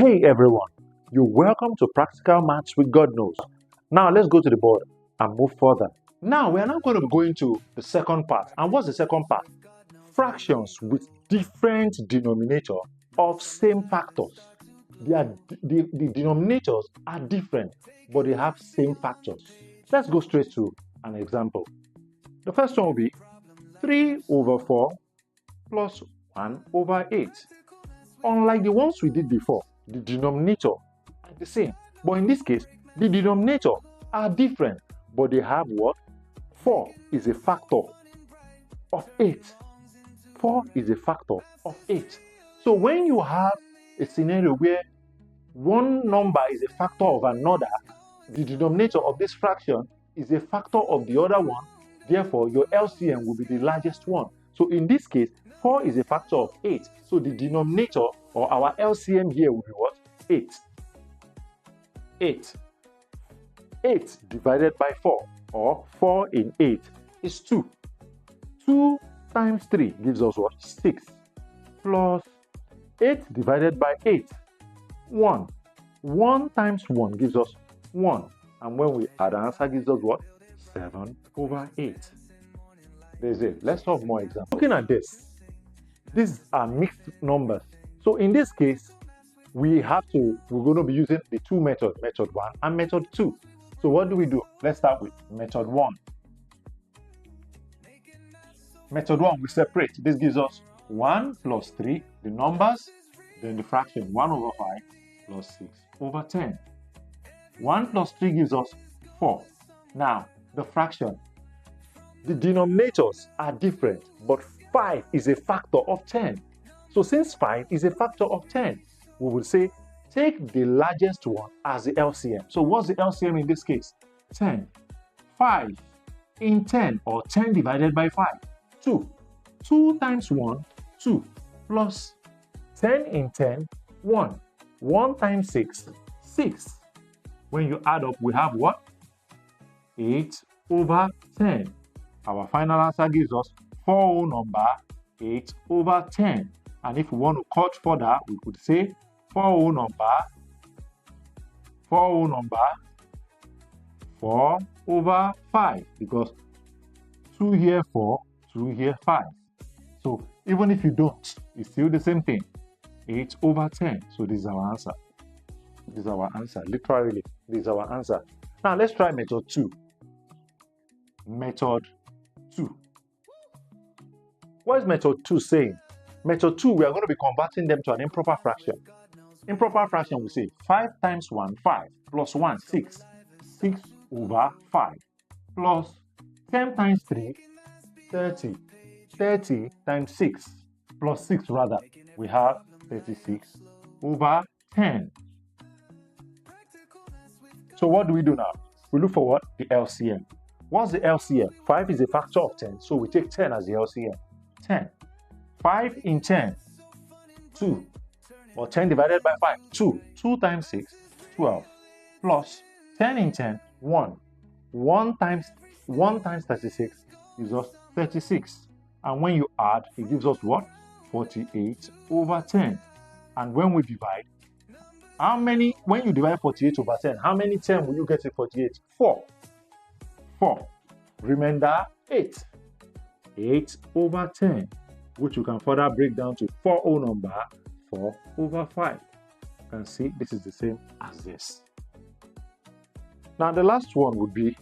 Hey everyone, you're welcome to Practical Maths with God Knows. Now let's go to the board and move further. Now we are now going to be going to the second part. And what's the second part? Fractions with different denominator of same factors. The denominators are different, but they have same factors. Let's go straight to an example. The first one will be 3 over 4 plus 1 over 8. Unlike the ones we did before, the denominator are the same. But in this case, the denominator are different, but they have what? 4 is a factor of 8. 4 is a factor of 8. So when you have a scenario where one number is a factor of another, the denominator of this fraction is a factor of the other one, therefore your LCM will be the largest one. So in this case, 4 is a factor of 8. So the denominator or our LCM here will be what? 8. 8. 8 divided by 4 or 4 in 8 is 2. 2 times 3 gives us what? 6. Plus 8 divided by 8, 1. 1 times 1 gives us 1. And when we add, the answer gives us what? 7 over 8. There's it. Let's solve more examples. Looking at this, these are mixed numbers. So in this case, we're going to be using the two methods, method 1 and method 2. So what do we do? Let's start with method 1. Method 1, we separate. This gives us 1 plus 3, the numbers, then the fraction 1 over 5 plus 6 over 10. 1 plus 3 gives us 4. Now, the fraction. The denominators are different, but 5 is a factor of 10. So since 5 is a factor of 10, we will say take the largest one as the LCM. So what's the LCM in this case? 10. 5 in 10 or 10 divided by 5. 2. 2 times 1, 2. Plus 10 in 10, 1. 1 times 6, 6. When you add up, we have what? 8 over 10. Our final answer gives us 4 whole number, 8 over 10. And if we want to cut further, we could say 4 whole number, 4 over 5. Because 2 here 4, 2 here 5. So even if you don't, it's still the same thing. 8 over 10. So this is our answer. This is our answer. Literally, this is our answer. Now let's try method 2. Method 2. What is method 2 saying? Method 2, we are going to be converting them to an improper fraction. Improper fraction, we say 5 times 1, 5, plus 1, 6. 6 over 5, plus 10 times 3, 30. 30 times 6, plus 6 rather, we have 36 over 10. So what do we do now? We look for what? The LCM. What's the LCM? 5 is a factor of 10, so we take 10 as the LCM. 10. 5 in 10, 2. Or 10 divided by 5, 2. 2 times 6, 12. Plus 10 in 10, 1. 1 times 36 gives us 36. And when you add, it gives us what? 48 over 10. And when we divide, when you divide 48 over 10, how many 10 will you get in 48? 4. 4. Remainder 8. 8 over 10, which you can further break down to 4 whole number, 4 over 5. You can see this is the same as this. Now the last one would be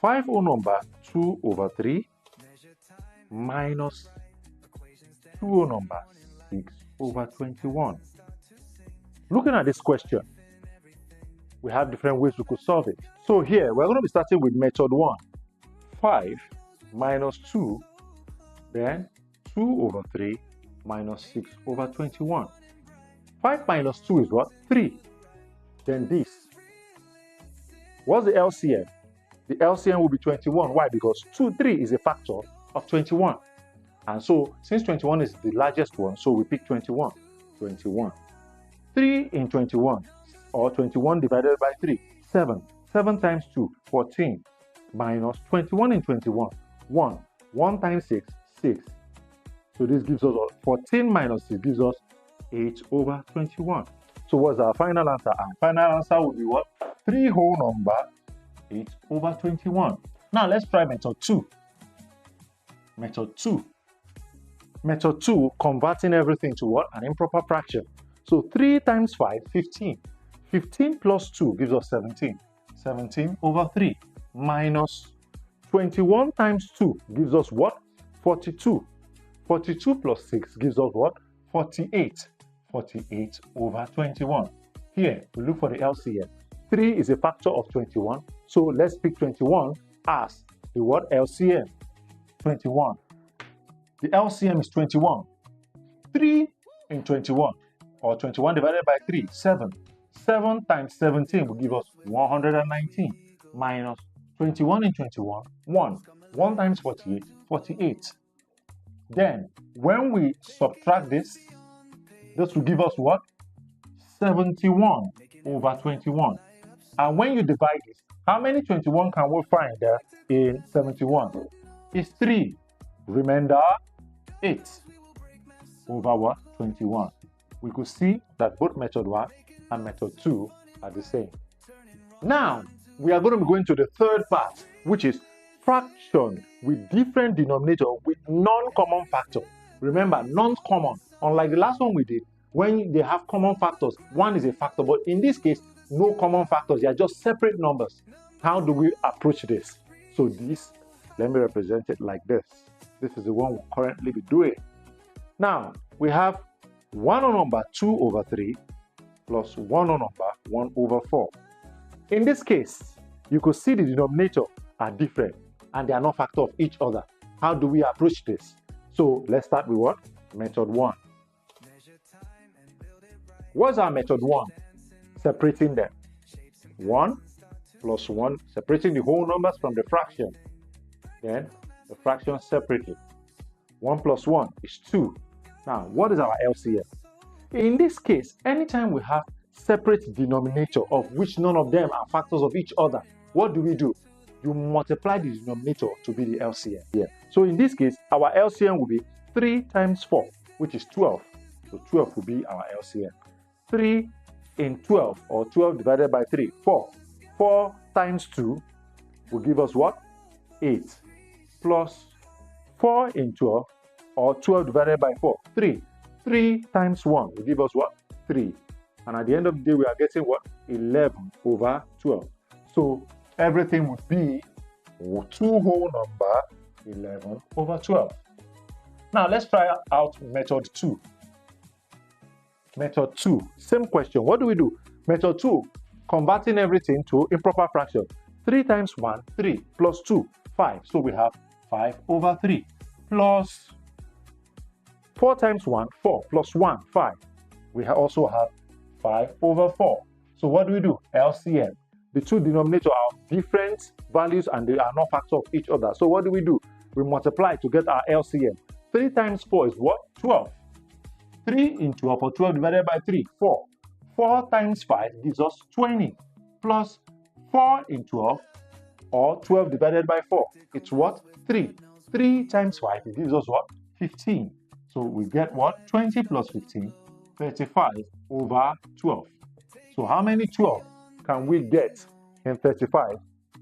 5 whole number, 2 over 3, minus 2 whole number, 6 over 21. Looking at this question, we have different ways we could solve it. So here, we're going to be starting with method 1. 5 minus 2, then 2 over 3 minus 6 over 21. 5 minus 2 is what? 3. Then this. What's the LCM? The LCM will be 21. Why? Because 3 is a factor of 21. And so, since 21 is the largest one, so we pick 21. 21. 3 in 21, or 21 divided by 3, 7. 7 times 2, 14. Minus 21 in 21, 1. 1 times 6, 6. So this gives us 14 minus 6 gives us 8 over 21. So what's our final answer? Our final answer would be what? 3 whole number 8/21. Now let's try method 2. Method 2. Method 2, converting everything to what? An improper fraction. So 3 times 5, 15. 15 plus 2 gives us 17. 17/3 minus 21 times 2 gives us what? 42. 42 plus 6 gives us what? 48. 48/21. Here, we look for the LCM. 3 is a factor of 21. So let's pick 21 as the what? LCM. 21. The LCM is 21. 3 in 21, or 21 divided by 3, 7. 7 times 17 will give us 119, minus 21 in 21, 1. 1 times 48, 48. Then, when we subtract this will give us what? 71/21. And when you divide this, how many 21 can we find there in 71? It's 3. Remainder 8/21. We could see that both method 1 and method 2 are the same. Now, we are going to be going to the third part, which is fraction with different denominator with non-common factor. Remember, non-common. Unlike the last one we did, when they have common factors, one is a factor, but in this case, no common factors. They are just separate numbers. How do we approach this? So this, let me represent it like this. This is the one we'll currently be doing. Now, we have 1 whole number 2/3 plus 1 whole number 1/4. In this case, you could see the denominator are different and they are not factor of each other. How do we approach this? So let's start with what? Method 1. What's our method 1? Separating them. 1 plus 1, separating the whole numbers from the fraction. Then the fraction separately. 1 plus 1 is 2. Now, what is our LCM? In this case, anytime we have separate denominator of which none of them are factors of each other, what do? You multiply the denominator to be the LCM. Yeah. So in this case, our LCM will be 3 times 4, which is 12. So 12 will be our LCM. 3 in 12, or 12 divided by 3, 4. 4 times 2 will give us what? 8. Plus 4 in 12, or 12 divided by 4, 3. 3 times 1 will give us what? 3. And at the end of the day, we are getting what? 11/12. So everything would be 2 whole number 11/12. Now let's try out method 2. Method 2, same question. What do? Method 2, converting everything to improper fraction. 3 times 1, 3, plus 2, 5. So we have 5/3, plus 4 times 1, 4, plus 1, 5. We also have 5/4. So what do? LCM. The two denominators are different values and they are not factors of each other. So what do? We multiply to get our LCM. 3 times 4 is what? 12. 3 in 12, or 12 divided by 3, 4. 4 times 5 gives us 20. Plus 4 in 12, or 12 divided by 4. It's what? 3. 3 times 5, it gives us what? 15. So we get what? 20 plus 15, 35/12. So how many 12 can we get in 35?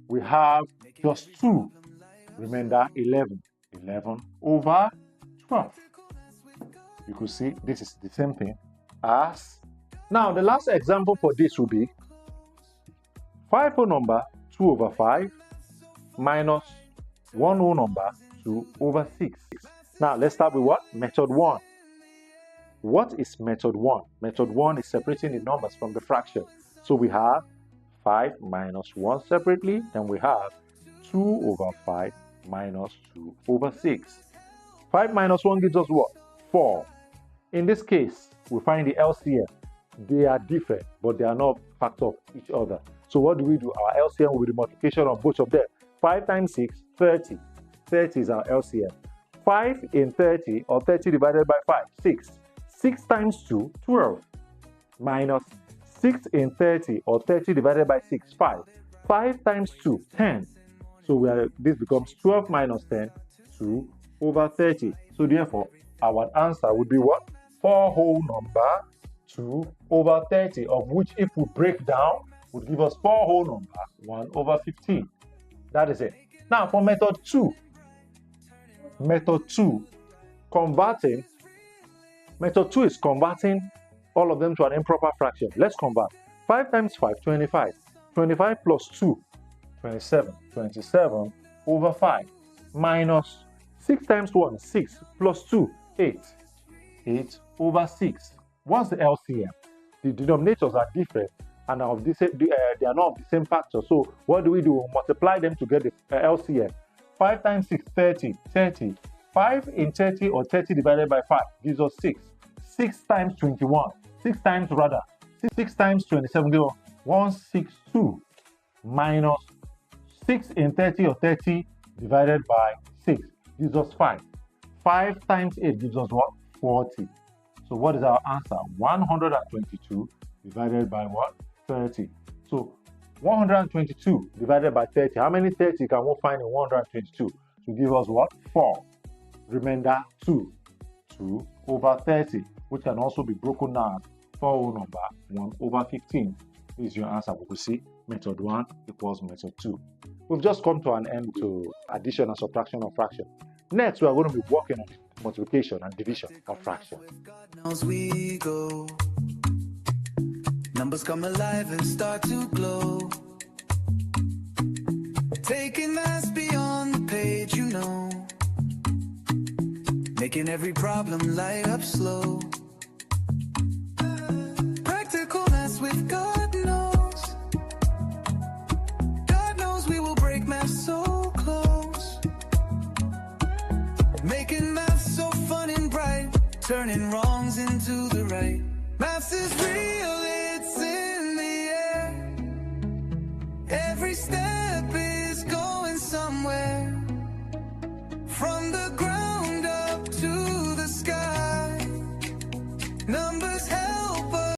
We have just 2. Remainder 11. 11/12. You could see this is the same thing as. Now the last example for this will be 5 whole number 2/5 minus 1 whole number 2/6. Now let's start with what? Method 1. What is method 1? Method 1 is separating the numbers from the fraction. So we have 5 minus 1 separately, then we have 2/5 minus 2/6. 5 minus 1 gives us what? 4. In this case, we find the LCM. They are different, but they are not factor of each other. So what do? Our LCM will be the multiplication of both of them. 5 times 6, 30. 30 is our LCM. 5 in 30, or 30 divided by 5, 6. 6 times 2, 12. Minus 6 in 30, or 30 divided by 6, 5. 5 times 2, 10. So this becomes 12 minus 10, 2/30. So therefore, our answer would be what? 4 whole number 2 over 30, of which if we break down, would give us 4 whole number, 1 over 15. That is it. Now for method 2, converting, method 2 is converting all of them to an improper fraction. Let's convert. 5 times 5, 25. 25 plus 2, 27. 27 over 5 minus 6 times 1, 6 plus 2, 8. 8 over 6. What's the LCM? The denominators are different and they are not of the same factor. So what do? We multiply them to get the LCM. 5 times 6, 30. 30. 5 in 30 or 30 divided by 5 gives us 6. 6 times 21. 6 times 27 gives us 162 minus 6 in 30 or 30 divided by 6 gives us 5. 5 times 8 gives us what? 40. So what is our answer? 122 divided by what? 30. So 122 divided by 30. How many 30 can we find in 122? To give us what? 4. Remainder 2. 2 over 30, which can also be broken down as 4 whole number, 1 over 15. This is your answer. We will see method 1 equals method 2. We've just come to an end to addition and subtraction of fraction. Next, we are going to be working on multiplication and division of fraction. We go. Numbers come alive and start to glow. Taking us beyond the page, you know. Making every problem light up slow. Practicalness with God knows. God knows we will break math so close. Making math so fun and bright. Turning wrongs into the right. Maths is real, it's in the air. Every step